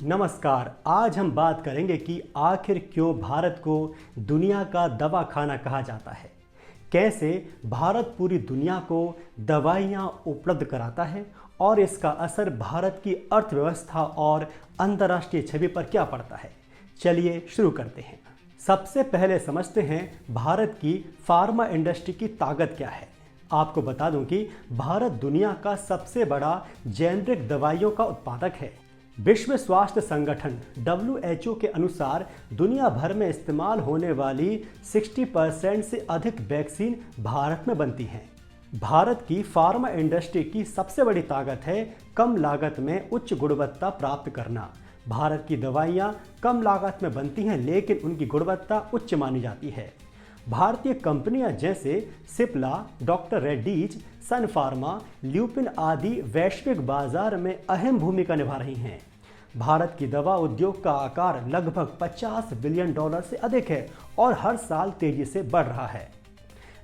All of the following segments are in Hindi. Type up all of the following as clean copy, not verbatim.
नमस्कार। आज हम बात करेंगे कि आखिर क्यों भारत को दुनिया का दवा खाना कहा जाता है। कैसे भारत पूरी दुनिया को दवाइयाँ उपलब्ध कराता है और इसका असर भारत की अर्थव्यवस्था और अंतर्राष्ट्रीय छवि पर क्या पड़ता है। चलिए शुरू करते हैं। सबसे पहले समझते हैं भारत की फार्मा इंडस्ट्री की ताकत क्या है। आपको बता दूं कि भारत दुनिया का सबसे बड़ा जेनेरिक दवाइयों का उत्पादक है। विश्व स्वास्थ्य संगठन WHO के अनुसार दुनिया भर में इस्तेमाल होने वाली 60% से अधिक वैक्सीन भारत में बनती हैं। भारत की फार्मा इंडस्ट्री की सबसे बड़ी ताकत है कम लागत में उच्च गुणवत्ता प्राप्त करना। भारत की दवाइयाँ कम लागत में बनती हैं लेकिन उनकी गुणवत्ता उच्च मानी जाती है। भारतीय कंपनियां जैसे सिप्ला, डॉक्टर रेड्डीज, सन फार्मा, ल्यूपिन आदि वैश्विक बाजार में अहम भूमिका निभा रही हैं। भारत की दवा उद्योग का आकार लगभग $50 बिलियन से अधिक है और हर साल तेजी से बढ़ रहा है।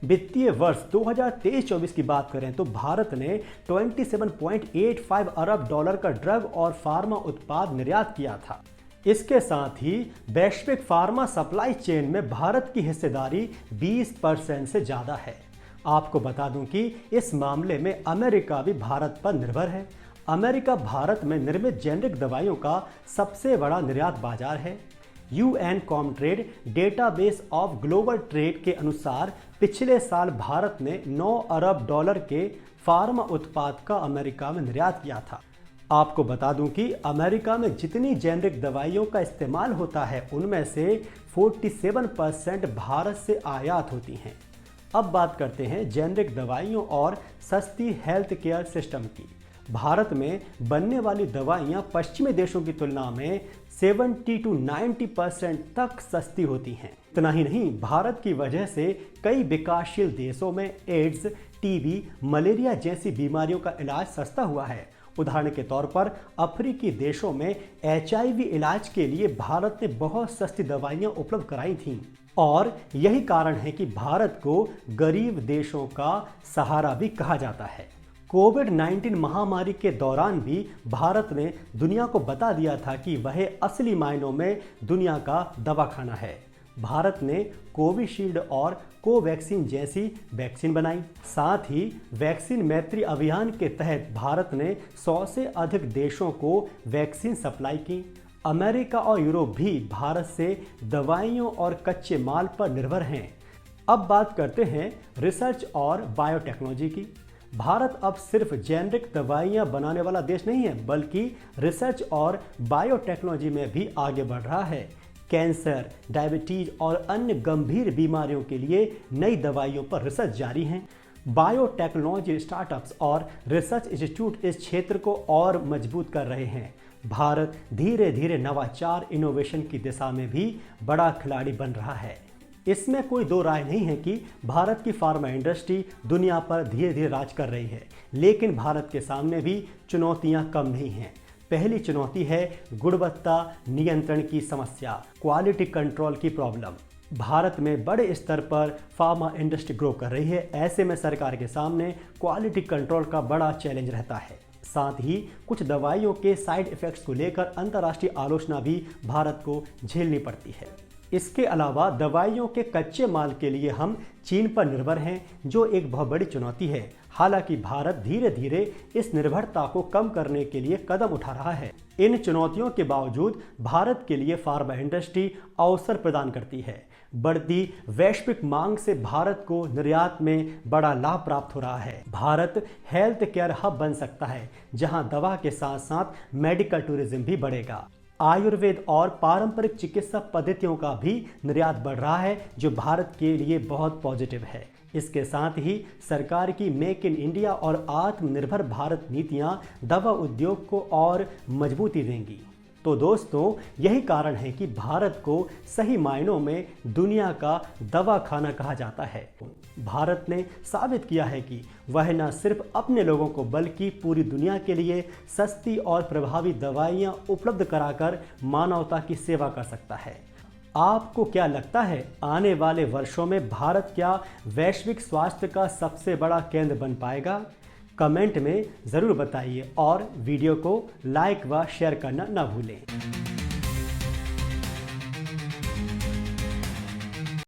वित्तीय वर्ष 2023-24 की बात करें तो भारत ने $27.85 अरब का ड्रग और फार्मा उत्पाद निर्यात किया था। इसके साथ ही वैश्विक फार्मा सप्लाई चेन में भारत की हिस्सेदारी 20% से ज़्यादा है। आपको बता दूं कि इस मामले में अमेरिका भी भारत पर निर्भर है। अमेरिका भारत में निर्मित जेनेरिक दवाइयों का सबसे बड़ा निर्यात बाजार है। UN Comtrade database of global trade के अनुसार पिछले साल भारत ने $9 अरब के फार्मा उत्पाद का अमेरिका में निर्यात किया था। आपको बता दूं कि अमेरिका में जितनी जेनेरिक दवाइयों का इस्तेमाल होता है उनमें से 47% भारत से आयात होती हैं। अब बात करते हैं जेनेरिक दवाइयों और सस्ती हेल्थ केयर सिस्टम की। भारत में बनने वाली दवाइयां पश्चिमी देशों की तुलना में 70 to 90% तक सस्ती होती हैं। इतना ही नहीं, भारत की वजह से कई विकासशील देशों में एड्स, टीबी, मलेरिया जैसी बीमारियों का इलाज सस्ता हुआ है। उदाहरण के तौर पर अफ्रीकी देशों में HIV इलाज के लिए भारत ने बहुत सस्ती दवाइयां उपलब्ध कराई थीं और यही कारण है कि भारत को गरीब देशों का सहारा भी कहा जाता है। कोविड-19 महामारी के दौरान भी भारत ने दुनिया को बता दिया था कि वह असली मायनों में दुनिया का दवाखाना है। भारत ने कोविशील्ड और कोवैक्सीन जैसी वैक्सीन बनाई। साथ ही वैक्सीन मैत्री अभियान के तहत भारत ने 100 से अधिक देशों को वैक्सीन सप्लाई की। अमेरिका और यूरोप भी भारत से दवाइयों और कच्चे माल पर निर्भर हैं। अब बात करते हैं रिसर्च और बायोटेक्नोलॉजी की। भारत अब सिर्फ जेनेरिक दवाइयां बनाने वाला देश नहीं है बल्कि रिसर्च और बायोटेक्नोलॉजी में भी आगे बढ़ रहा है। कैंसर, डायबिटीज और अन्य गंभीर बीमारियों के लिए नई दवाइयों पर रिसर्च जारी है। बायोटेक्नोलॉजी स्टार्टअप्स और रिसर्च इंस्टीट्यूट इस क्षेत्र को और मजबूत कर रहे हैं। भारत धीरे धीरे नवाचार इनोवेशन की दिशा में भी बड़ा खिलाड़ी बन रहा है। इसमें कोई दो राय नहीं है कि भारत की फार्मा इंडस्ट्री दुनिया पर धीरे धीरे राज कर रही है, लेकिन भारत के सामने भी चुनौतियां कम नहीं हैं। पहली चुनौती है गुणवत्ता नियंत्रण की समस्या, क्वालिटी कंट्रोल की प्रॉब्लम। भारत में बड़े स्तर पर फार्मा इंडस्ट्री ग्रो कर रही है, ऐसे में सरकार के सामने क्वालिटी कंट्रोल का बड़ा चैलेंज रहता है। साथ ही कुछ दवाइयों के साइड इफेक्ट्स को लेकर अंतर्राष्ट्रीय आलोचना भी भारत को झेलनी पड़ती है। इसके अलावा दवाइयों के कच्चे माल के लिए हम चीन पर निर्भर हैं, जो एक बहुत बड़ी चुनौती है। हालांकि भारत धीरे धीरे इस निर्भरता को कम करने के लिए कदम उठा रहा है। इन चुनौतियों के बावजूद भारत के लिए फार्मा इंडस्ट्री अवसर प्रदान करती है। बढ़ती वैश्विक मांग से भारत को निर्यात में बड़ा लाभ प्राप्त हो रहा है। भारत हेल्थ केयर हब बन सकता है, जहां दवा के साथ साथ मेडिकल टूरिज्म भी बढ़ेगा। आयुर्वेद और पारंपरिक चिकित्सा पद्धतियों का भी निर्यात बढ़ रहा है, जो भारत के लिए बहुत पॉजिटिव है। इसके साथ ही सरकार की मेक इन इंडिया और आत्मनिर्भर भारत नीतियां दवा उद्योग को और मजबूती देंगी। तो दोस्तों, यही कारण है कि भारत को सही मायनों में दुनिया का दवा खाना कहा जाता है। भारत ने साबित किया है कि वह न सिर्फ अपने लोगों को बल्कि पूरी दुनिया के लिए सस्ती और प्रभावी दवाइयां उपलब्ध कराकर मानवता की सेवा कर सकता है। आपको क्या लगता है, आने वाले वर्षों में भारत क्या वैश्विक स्वास्थ्य का सबसे बड़ा केंद्र बन पाएगा? कमेंट में ज़रूर बताइए और वीडियो को लाइक व शेयर करना न भूलें।